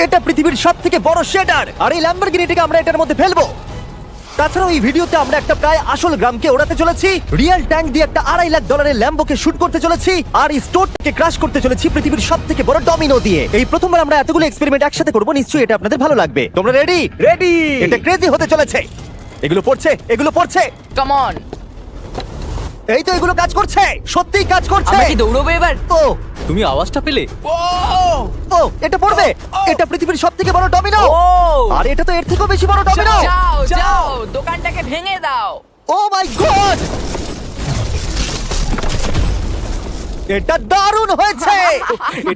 এটা পৃথিবীর সবথেকে বড় শেডার, আর এই ল্যাম্বরগিনিটাকে আমরা এটার মধ্যে ফেলবো। তাছাড়াও এই ভিডিওতে আমরা একটা প্রায় আসল গ্রামকে ওড়াতে চলেছি, রিয়েল ট্যাঙ্ক দিয়ে একটা $2.5 লাখ ল্যাম্বোকে শুট করতে চলেছি, আর এই স্টোরটাকে ক্রাশ করতে চলেছি পৃথিবীর সবথেকে বড় ডমিনো দিয়ে। এই প্রথমবার আমরা এতগুলো এক্সপেরিমেন্ট একসাথে করব, নিশ্চয়ই এটা আপনাদের ভালো লাগবে। তোমরা রেডি? রেডি। এটা ক্রেজি হতে চলেছে। এগুলো পড়ছে, এগুলো পড়ছে। Come on. এই তো এগুলো কাজ করছে, সত্যিই কাজ করছে। আমরা কি দৌড়বো এবার? ও তুমি আওয়াজটা পেলে? ও এটা পড়বে। এটা পৃথিবীর সবথেকে বড় ডমিনো। ও আর এটা তো এর থেকেও বেশি বড় ডমিনো। যাও যাও দোকানটাকে ভেঙে দাও। ও মাই গড, এটা দারুণ হয়েছে।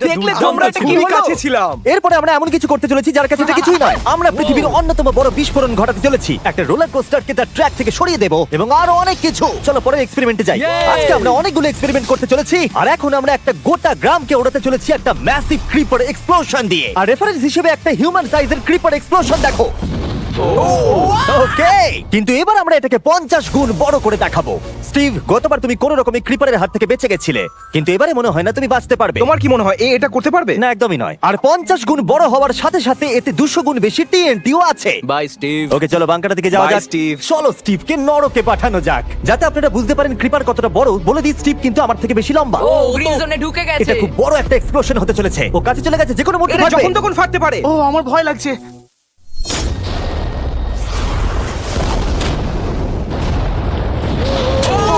দেখলে তোমরা এটা কি কাছে ছিলাম। এরপরে আমরা এমন কিছু করতে চলেছি যার কাছে এটা কিছুই নয়। আমরা পৃথিবীর অন্যতম বড় বিস্ফোরণ ঘটাতে চলেছি, একটা রোলার কোস্টারকে তার ট্র্যাক থেকে সরিয়ে দেব এবং আরো অনেক কিছু। চলো পরের এক্সপেরিমেন্টে যাই। আজকে আমরা অনেকগুলো এক্সপেরিমেন্ট করতে চলেছি, আর এখন আমরা একটা গোটা গ্রামকে ওড়াতে চলেছি একটা ম্যাসিভ ক্রিপার এক্সপ্লোশন দিয়ে। আর রেফারেন্স হিসেবে একটা হিউম্যান সাইজের ক্রিপার এক্সপ্লোশন দেখো। ওকে, কিন্তু এবার আমরা এটাকে 50 গুণ বড় করে দেখাবো। স্টিভ, গতবার তুমি কোন রকমে ক্রিপারের হাত থেকে বেঁচে গেছিলে, কিন্তু এবারে মনে হয় না তুমি বাঁচতে পারবে। তোমার কি মনে হয় এটা করতে পারবে? না, একদমই নয়। আর 50 গুণ বড় হওয়ার সাথে সাথে এতে 200 গুণ বেশি টিএনটিও আছে। Bye Steve. ওকে, চলো বাংকারের দিকে যাওয়া Bye, যাক। Steve. চলো স্টিভকে নরকে পাঠানো যাক, যাতে আপনারা বুঝতে পারেন ক্রিপার কতটা বড়। বলে দিই, স্টিভ কিন্তু আমার থেকে বেশি লম্বা। ও গ্রিন জোনে ঢুকে গেছে। এটা খুব বড় একটা এক্সপ্লোশন হতে চলেছে। ও কাছে চলে গেছে, যে কোনো মুহূর্তে এটা ফাটবে। যখন তখন ফাটতে পারে। ও আমার ভয় লাগছে।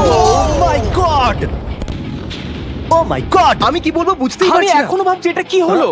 Oh my God! Oh my God! আমি কি বলবো বুঝতেই আমি পারছি না। এখনো ভাবছি এটা কি হলো।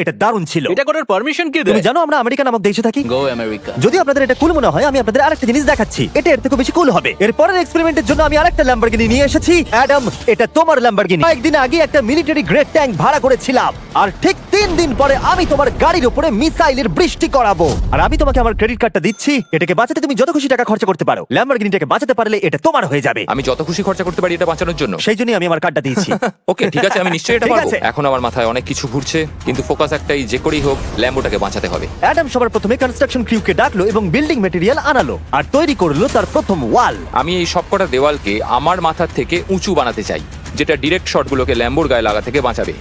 এটা দারুণ ছিল। এটা করার পারমিশন কে তুমি দেয়? জানো আমরা আমেরিকা নামক দেশে থাকি। গো আমেরিকা। যদি আপনাদের এটা কুল মনে হয়, আমি আপনাদের আরেকটা জিনিস দেখাচ্ছি। এটা এর থেকে বেশি কুল হবে। এর পরের এক্সপেরিমেন্টের জন্য আমি আরেকটা ল্যাম্বরগিনি নিয়ে এসেছি। অ্যাডাম, এটা তোমার ল্যাম্বরগিনি। একদিন আগে একটা মিলিটারি গ্রেড ট্যাঙ্ক ভাড়া করেছিলাম, আর ঠিক 3 দিন পরে আমি তোমার গাড়ির উপরে মিসাইলের বৃষ্টি করাবো। আর আমি তোমাকে আমার ক্রেডিট কার্ডটা দিচ্ছি, এটাকে বাঁচাতে তুমি যত খুশি টাকা খরচা করতে পারো। ল্যাম্বরগিনিটাকে বাঁচাতে পারলে এটা তোমার হয়ে যাবে। আমি যত খুশি খরচা করতে পারি এটা বাঁচানোর জন্য। সেই জন্যই আমি আমার কার্ডটা দিয়েছি। ওকে ঠিক আছে, আমি নিশ্চয়ই এটা ঠিক পারবো। আছে। এখন আমার মাথায় অনেক কিছু ঘুরছে, কিন্তু ফোকাস একটাই, যে করেই হোক ল্যাম্বোটাকে বাঁচাতে হবে। অ্যাডাম সবার প্রথমে কনস্ট্রাকশন ক্রিউকে ডাকলো এবং বিল্ডিং ম্যাটেরিয়াল আনালো, আর তৈরি করলো তার প্রথম ওয়াল। আমি এই সবকটা দেওয়ালকে আমার মাথার থেকে উঁচু বানাতে চাই, যেটা ডিরেক্ট শটগুলোকে ল্যাম্বোর গায়ে লাগা থেকে বাঁচাবে।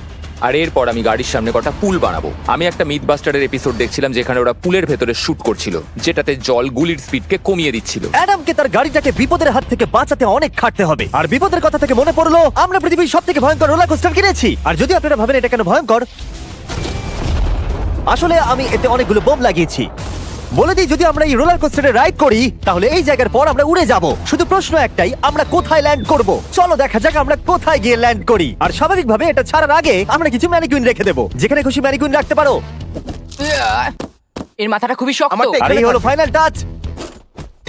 আর এরপর আমি গাড়ির সামনে কটা পুল বানাবো। আমি একটা মিথবাস্টারের এপিসোড দেখছিলাম যেখানে ওরা পুলের ভেতরে শুট করছিল, যেটাতে জল গুলির স্পিডকে কমিয়ে দিচ্ছিল। অ্যাডামকে তার গাড়িটাকে বিপদের হাত থেকে বাঁচাতে অনেক খাটতে হবে। আর বিপদের কথা থেকে মনে পড়লো, আমরা পৃথিবীর সবথেকে ভয়ঙ্কর রোলার কোস্টার কিনেছি। আর যদি আপনারা ভাবেন এটা কেন ভয়ঙ্কর, আসলে আমি এতে অনেকগুলো বোম লাগিয়েছি। বলে দিই, যদি আমরা এই রোলার কোস্টারে রাইড করি, তাহলে এই জায়গার পর আমরা উড়ে যাব। শুধু প্রশ্ন একটাই, আমরা কোথায় ল্যান্ড করব? চলো দেখা যাক আমরা কোথায় গিয়ে ল্যান্ড করি। আর স্বাভাবিকভাবে এটা ছাড়ার আগে আমরা কিছু ম্যানিকুইন রেখে দেবো। যেখানে খুশি ম্যানিকুইন রাখতে পারো। এর মাথাটা খুবই শক্ত। আমারটা আর এই হলো ফাইনাল টাচ।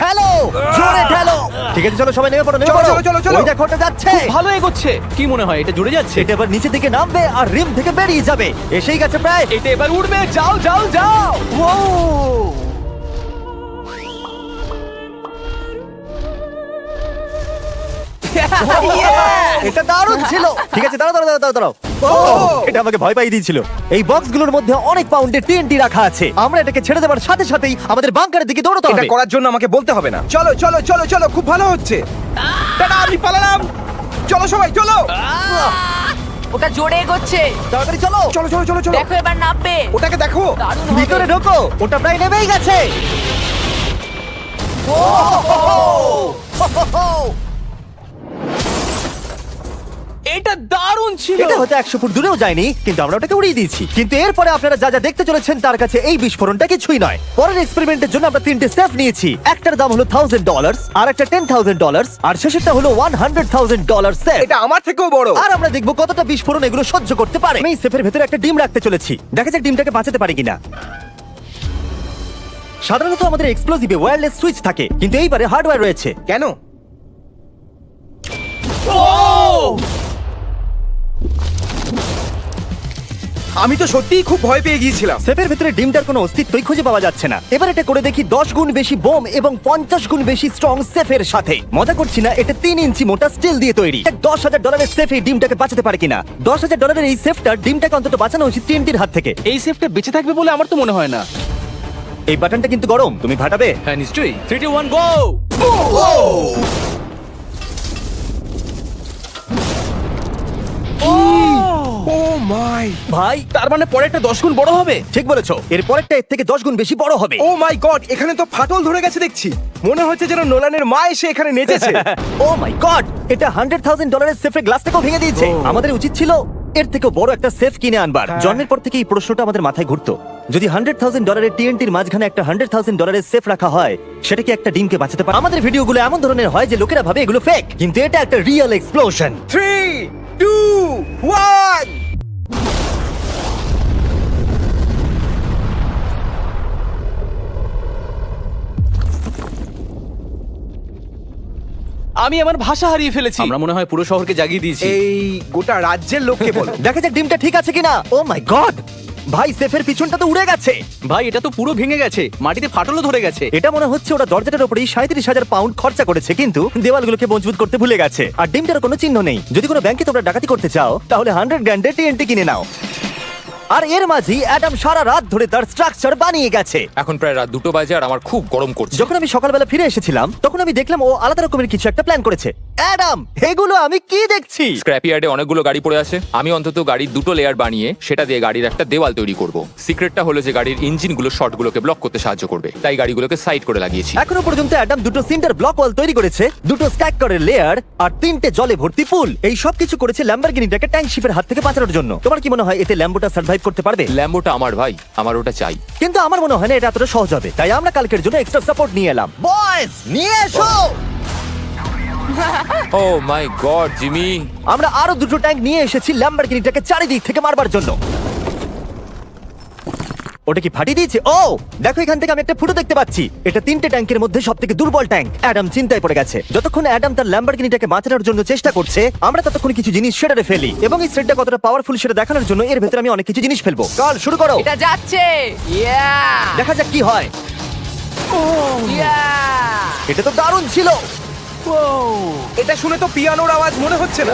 ঠেলো, জোরে ঠেলো। ঠিক আছে, চলো সবাই নেমে পড়ো, নেমে চলো, পড়ো। চলো, চলো, চলো। ওই দেখো, ওটা যাচ্ছে। ভালো এগোচ্ছে। কি মনে হয় এটা জুড়ে যাচ্ছে? এটা এবার নিচের দিকে নামবে আর রিম থেকে বেরিয়ে যাবে। এসেই গেছে প্রায়। এটা এবার উড়বে। যাও যাও যাও। ও এটা দারুণ ছিল। ঠিক আছে, দাঁড়াও দাঁড়াও দাঁড়াও দাঁড়াও। এটা আমাকে ভয় পাইয়ে দিয়েছিল। এই বক্সগুলোর মধ্যে অনেক পাউন্ডের টিএনটি রাখা আছে। আমরা এটাকে ছেড়ে দেওয়ার সাথে সাথেই আমাদের বাংকারের দিকে দৌড়তে এটা হবে। করার জন্য আমাকে বলতে হবে না। চলো চলো চলো চলো, খুব ভালো হচ্ছে। টাটা, আমি পালালাম। চলো সবাই চলো। ওটা জোরে এগোচ্ছে। তাড়াতাড়ি চলো। চলো চলো চলো চলো। দেখো এবার নামবে। ওটাকে দেখো। দারুণ হবে। ভিতরে ঢোকো, ওটা প্রায় নেমেই গেছে। এটা দারুণ ছিল। এটা হয়তো 100 ফুট দূরেও যায়নি, কিন্তু আমরা ওটাকে উড়িয়ে দিয়েছি। কিন্তু এরপরে আপনারা যা যা দেখতে চলেছেন তার কাছে এই বিস্ফোরণটা কিছুই নয়। পরের এক্সপেরিমেন্টের জন্য আমরা 3টে সেফ নিয়েছি। একটার দাম হলো $1000, আর একটা $10,000, আর শেষেরটা হলো $100,000 সেফ। এটা আমার থেকেও বড়। আর আমরা দেখবো কতটা বিস্ফোরণ এগুলো সহ্য করতে পারে। আমি সেফের ভেতরে একটা ডিম রাখতে চলেছি, দেখা যাক ডিমটাকে বাঁচাতে পারি কিনা। সাধারণত আমাদের এক্সপ্লোসিভে ওয়্যারলেস সুইচ থাকে, কিন্তু এইবারে হার্ডওয়্যার রয়েছে। কেন? আমি তো সত্যিই খুব ভয় পেয়ে গিয়েছিলাম। সেফের ভেতরে ডিমটার কোনো অস্তিত্বই খুঁজে পাওয়া যাচ্ছে না। এবার এটা করে দেখি 10 গুণ বেশি বোম এবং 50 গুণ বেশি স্ট্রং সেফের সাথে। মজা করছি না, এটা 3 ইঞ্চি মোটা স্টিল দিয়ে তৈরি। $10,000 সেফ এই ডিমটাকে বাঁচাতে পারে কিনা। $10,000 এই সেফটার ডিমটাকে অন্তত বাঁচানো উচিত টিএনটির হাত থেকে। এই সেফটা বেঁচে থাকবে বলে আমার তো মনে হয় না। এই বাটনটা কিন্তু গরম, তুমি ফাটাবে। হ্যাঁ নিশ্চয়ই। 3 2 1 গো। ও মাই ভাই তার মানে পরে একটা 10 গুণ বড় হবে। ঠিক বলেছো, এর পরেরটা এর থেকে 10 গুণ বেশি বড় হবে। ও মাই গড, এখানে তো ফাটল ধরে গেছে দেখছি। মনে হচ্ছে যেন নোলানের মা এসে এখানে নেচেছে। ও মাই গড, এটা $100,000 সেফের গ্লাসটাকেও ভেঙে দিয়েছে। আমাদের উচিত ছিল এর থেকে বড় একটা সেফ কিনে আনবার। জন্মের পর থেকে এই প্রশ্নটা আমাদের মাথায় ঘুরতো, যদি $100,000 টিএনটির মাঝখানে একটা $100,000 সেফ রাখা হয়, সেটা কি একটা ডিমকে বাঁচাতে পারে? আমাদের ভিডিওগুলো এমন ধরনের হয় যে লোকেরা ভাবে এগুলো ফেক, কিন্তু এটা একটা রিয়েল এক্সপ্লোশন। 3, 2, 1। আমি আমার ভাষা হারিয়ে ফেলেছি। আমরা মনে হয় পুরো শহরকে জাগিয়ে দিয়েছি। এই গোটা রাজ্যের লোককে বলো। দেখা যাক ডিমটা ঠিক আছে কিনা। ও মাই গড, ভাই সেফের পিছনটা তো উড়ে গেছে। ভাই এটা তো পুরো ভেঙে গেছে, মাটিতে ফাটলও ধরে গেছে। এটা মনে হচ্ছে ওরা দরজাটার উপরেই 37,000 পাউন্ড খরচা করেছে, কিন্তু দেওয়ালগুলোকে মজবুত করতে ভুলে গেছে। আর ডিমটার কোনো চিহ্ন নেই। যদি কোনো ব্যাংকে তোমরা ডাকাতি করতে চাও, তাহলে 100 গ্র্যান্ডের টিএনটি কিনে নাও। আর এর মাঝেই অ্যাডাম সারা রাত ধরে তার স্ট্রাকচার বানিয়ে গেছে। এখন প্রায় রাত 2টো বাজে আর আমার খুব গরম করছে। যখন আমি সকালবেলা ফিরে এসেছিলাম, তখন আমি দেখলাম ও আলাদা রকমের কিছু একটা প্ল্যান করেছে। অ্যাডাম, এগুলো আমি কি দেখছি? স্ক্র্যাপ ইয়ার্ডে অনেকগুলো গাড়ি পড়ে আছে। আমি অন্তত গাড়ির 2টো লেয়ার বানিয়ে সেটা দিয়ে গাড়ির একটা দেওয়াল তৈরি করব। সিক্রেটটা হলো যে গাড়ির ইঞ্জিনগুলো শর্টগুলোকে ব্লক করতে সাহায্য করবে, তাই গাড়িগুলোকে সাইড করে লাগিয়েছি। এখনো পর্যন্ত অ্যাডাম 2টো সিন্টার ব্লক ওয়াল তৈরি করেছে, 2টো স্ট্যাক করে লেয়ার, আর 3টে জলে ভর্তি পুল। এই সব কিছু করেছে ল্যাম্বরগিনিটাকে ট্যাঙ্ক শিপের হাত থেকে বাঁচানোর জন্য। তোমার কি মনে হয় এতে ল্যাম্বোটা সার্ভাইভ করতে পারবে? ল্যাম্বোটা আমার ভাই, আমার ওটা চাই। কিন্তু আমার মনে হয় না এটা এতটা সহজ হবে, তাই আমরা কালকের জন্য এক্সট্রা সাপোর্ট নিয়ে এলাম। বয়েজ, নিয়ে এসো। ও মাই গড জিমি, আমরা আরো 2টো ট্যাঙ্ক নিয়ে এসেছি ল্যাম্বরগিনিটাকে চারিদিক থেকে মারবার জন্য। ওটা কি ফাটিয়ে দিয়েছে? ও দেখো, এখান থেকে আমি একটা ফুটো দেখতে পাচ্ছি। এটা 3টে ট্যাঙ্কের মধ্যে সবথেকে দুর্বল ট্যাঙ্ক। অ্যাডাম চিন্তায় পড়ে গেছে। যতক্ষণ অ্যাডাম তার ল্যাম্বরগিনিটাকে বাঁচানোর জন্য চেষ্টা করছে, আমরা ততক্ষণ কিছু জিনিস শেডারে ফেলি, এবং এই শেডটা কতটা পাওয়ারফুল সেটা দেখানোর জন্য এর ভেতরে আমি অনেক কিছু জিনিস ফেলবো। কাল শুরু করো। এটা যাচ্ছে। ইয়া দেখা যাক কি হয়। ইয়া এটা তো দারুণ ছিল। এটা শুনে তো পিয়ানোর আওয়াজ মনে হচ্ছে না।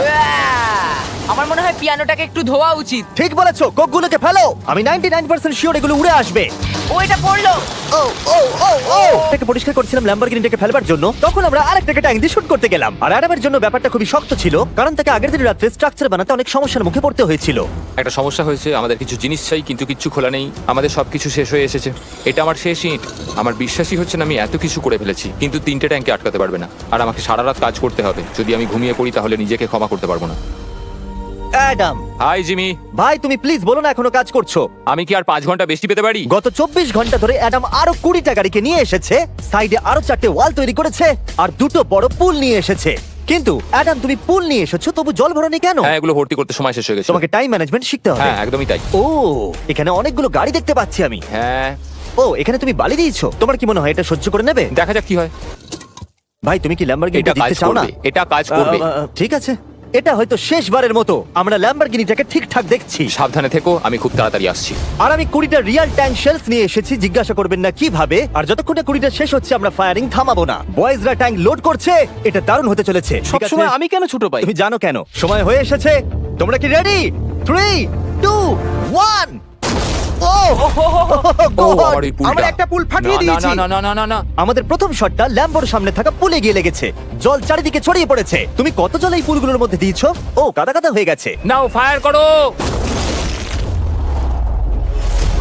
আমার মনে হয় পিয়ানোটাকে একটু ধোয়া উচিত। ঠিক বলেছো, কোকগুলোকে ফেলো। আমি 99% শিওর এগুলো উড়ে আসবে। ও এটা পড়লো। ও ও ও ও এটাকে পরিষ্কার করছিলাম ল্যাম্বরগিনিটাকে ফেলবার জন্য, তখন আমরা আরেকটাকে ট্যাঙ্ক দিয়ে শুট করতে গেলাম। আর অ্যাডামের জন্য ব্যাপারটা খুবই শক্ত ছিল, কারণ তাকে আগের দিন রাত্রে স্ট্রাকচার বানাতে অনেক সমস্যার মুখে পড়তে হয়েছিল। একটা সমস্যা হয়েছে, আমাদের কিছু জিনিস চাই কিন্তু কিচ্ছু খোলা নেই। আমাদের সবকিছু শেষ হয়ে এসেছে। এটা আমার শেষ ইট। আমার বিশ্বাসই হচ্ছে না আমি এত কিছু করে ফেলেছি, কিন্তু 3টে ট্যাঙ্কে আটকাতে পারবে না। আর আমাকে সারা রাত কাজ করতে হবে। যদি আমি ঘুমিয়ে পড়ি তাহলে নিজেকে ক্ষমা করতে পারবো না। অ্যাডাম হাই জিমি, ভাই, তুমি প্লিজ বলো না এখনো কাজ করছো। আমি কি আর 5 ঘন্টা বেশি পেতে পারি? গত 24 ঘন্টা ধরে অ্যাডাম আরো 20টা গাড়িকে নিয়ে এসেছে, সাইডে আরো 4টে ওয়াল তৈরি করেছে, আর 2টো বড় পুল নিয়ে এসেছে। কিন্তু অ্যাডাম, তুমি পুল নিয়ে এসেছো, তবু জল ভরনি কেন? হ্যাঁ, এগুলো ভর্তি করতে সময় শেষ হয়ে গেছে। তোমাকে টাইম ম্যানেজমেন্ট শিখতে হবে। হ্যাঁ, একদমই তাই। ও, এখানে অনেকগুলো গাড়ি দেখতে পাচ্ছি আমি। হ্যাঁ, ও, এখানে তুমি বালি দিয়েছো। তোমার কি মনে হয় এটা সহ্য করে নেবে? দেখা যাক কি হয়। ভাই, তুমি কি ল্যাম্বরগিনিটা এটা কাজ জিততে চাও না? করবে, এটা কাজ করবে। ঠিক আছে, এটা হয়তো শেষবারের মতো আমরা ল্যাম্বরগিনিটাকে ঠিকঠাক দেখছি। সাবধানে থেকো, আমি খুব তাড়াতাড়ি আসছি। আর আমি 20টা রিয়েল ট্যাঙ্ক শেলস নিয়ে এসেছি। জিজ্ঞাসা করবেন না কিভাবে। আর যতক্ষণ না 20টা শেষ হচ্ছে, আমরা ফায়ারিং থামাবো না। বয়েজরা ট্যাঙ্ক লোড করছে। এটা দারুণ হতে চলেছে। ঠিক আছে? সবসময় আমি কেন ছোট পাই? তুমি জানো কেন? সময় হয়ে এসেছে। তোমরা কি রেডি? 3, 2, 1। ও ও, আমার এই পুলটা। আমরা একটা পুল ফাটিয়ে না, দিয়েছি। না, না, না, না, না, না। আমাদের প্রথম শটটা ল্যাম্বোর সামনে থাকা পুলে গিয়ে লেগেছে। জল চারিদিকে ছড়িয়ে পড়েছে। তুমি কত জল এই পুলগুলোর মধ্যে দিয়েছো? ও, কাদা কাদা হয়ে গেছে। নাও ফায়ার করো।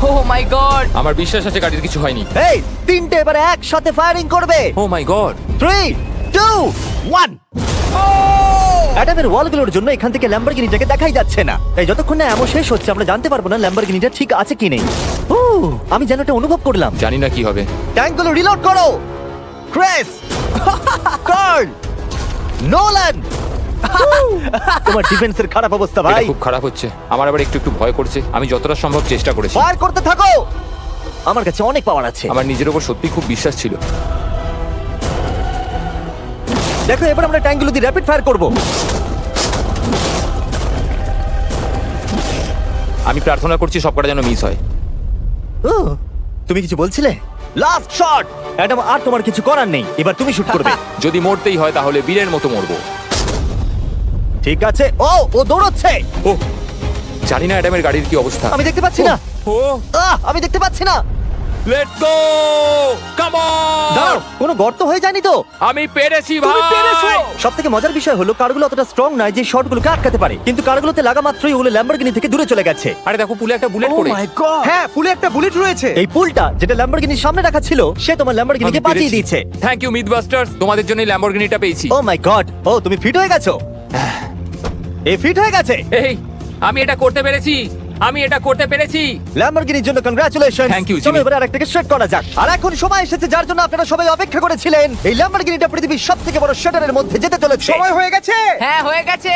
ও মাই গড। আমার বিশ্বাস আছে গাড়ির কিছু হয়নি। এই 3টে এবারে একসাথে ফায়ারিং করবে। ও মাই গড। 3, 2, 1। অ্যাডামের ওয়ালগুলোর জন্য এখান থেকে ল্যাম্বরগিনিটাকে দেখাই যাচ্ছে না, তাই যতক্ষণ না এমন শেষ হচ্ছে আমরা জানতে পারবো না ল্যাম্বরগিনিটা ঠিক আছে কি নেই। আমি যেন এটা অনুভব করলাম। জানি না কি হবে। ট্যাঙ্কগুলো রিলোড করো। Cress, Carl, Nolan. তোমার ডিফেন্সের খারাপ অবস্থা এটা ভাই। খুব খারাপ হচ্ছে। আমার আবার একটু একটু ভয় করছে। আমি যতটা সম্ভব চেষ্টা করেছি। ফায়ার করতে থাকো। আমার কাছে অনেক পাওয়ার আছে। আমার নিজের উপর সত্যি খুব বিশ্বাস ছিল। দেখো, এবার আমরা ট্যাঙ্কগুলো দিয়ে র্যাপিড ফায়ার করব। আমি প্রার্থনা করছি সবকটা যেন মিস হয়। ও, তুমি কিছু বলছিলে? Last shot. অ্যাডাম, আর তোমার কিছু করার নেই। এবার তুমি শুট করবে। যদি মরতেই হয় তাহলে বীরের মতো মরবো। ঠিক আছে। ও, ও দৌড়চ্ছে। ও, জানি না অ্যাডামের গাড়ির কি অবস্থা। আমি দেখতে পাচ্ছি না। ও, আমি দেখতে পাচ্ছি না। লেটস গো কাম অন দাঁড়াও, কোনো গর্ত হয়ে যায়নি তো? আমি পেরেছি তুমি পেরেছো! ভাই সব থেকে মজার বিষয় হলো কারগুলো অতটা স্ট্রং নয় যে শটগুলোকে আটকাতে পারে, কিন্তু কারগুলোতে লাগা মাত্রই ওগুলো ল্যাম্বরগিনি থেকে দূরে চলে গেছে। আরে দেখো পুলে একটা বুলেট ও পড়ে মাই গড হ্যাঁ পুলে একটা বুলেট রয়েছে এই পুলটা যেটা ল্যাম্বরগিনির সামনে রাখা ছিল, সে তোমার ল্যাম্বরগিনিকে আমি পেরেছি। বাঁচিয়ে দিয়েছে। থ্যাংক ইউ মিথবাস্টার্স, তোমাদের জন্য ল্যাম্বরগিনিটা পেয়েছি। ও মাই গড, ও তুমি ফিট হয়ে গেছো। এ ফিট হয়ে গেছে। এই আমি এটা করতে পেরেছি, আমি এটা করতে পেরেছি। ল্যাম্বরগিনির জন্য কংগ্রাচুলেশন। Thank you, চলো Jimmy. এবার আরেকটাকে স্ট্রেট করা যাক। আর এখন সময় এসেছে যার জন্য আপনারা সবাই অপেক্ষা করেছিলেন। এই ল্যাম্বরগিনিটা পৃথিবীর সবথেকে বড় শাটারের মধ্যে যেতে চলেছে। সময় হয়ে গেছে হ্যাঁ হয়ে গেছে।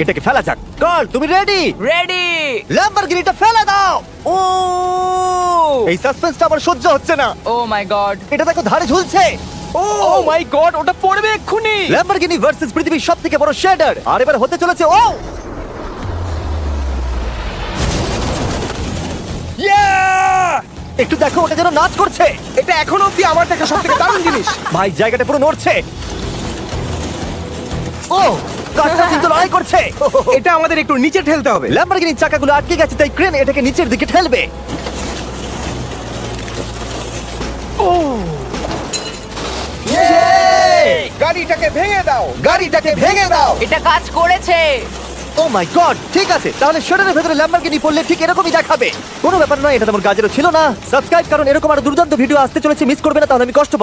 এটাকে ফেলা যাক। কার্ল, তুমি রেডি? রেডি। ল্যাম্বরগিনিটা ফেলা দাও। ও এই সাসপেন্সটা আমার সহ্য হচ্ছে না। ও মাই গড। এটা দেখো ধারে ঝুলছে। ও মাই গড ওটা পড়বে এক্ষুনি ল্যাম্বরগিনি ভার্সেস পৃথিবীর সবথেকে বড় শাটার। আর এবার হতে চলেছে ও একটু দেখো, ওটা যেন নাচ করছে। এটা এখনো অব্দি আমার দেখা সবথেকে দারুণ জিনিস ভাই, জায়গাটা পুরো নড়ছে। ও, কারটা কিন্তু লড়াই করছে। এটা আমাদের একটু নিচে ঠেলতে হবে ল্যাম্বরগিনির চাকাগুলো আটকে গেছে, তাই ক্রেন এটাকে নিচের দিকে ঠেলবে। গাড়িটাকে ভেঙে দাও গাড়িটাকে ভেঙে দাও। এটা কাজ করেছে। ও মাই গড, ঠিক আছে, তাহলে শাটারের ভেতরে ল্যাম্বরগিনি পড়লে ঠিক এরকমই দেখাবে। কোনো ব্যাপার নয়, এটা তোমার কাজেরও ছিল না। সাবস্ক্রাইব, কারণ এরকম আরো দুর্দান্ত ভিডিও আসতে চলেছে, মিস করবে না, তাহলে আমি কষ্ট পাবো।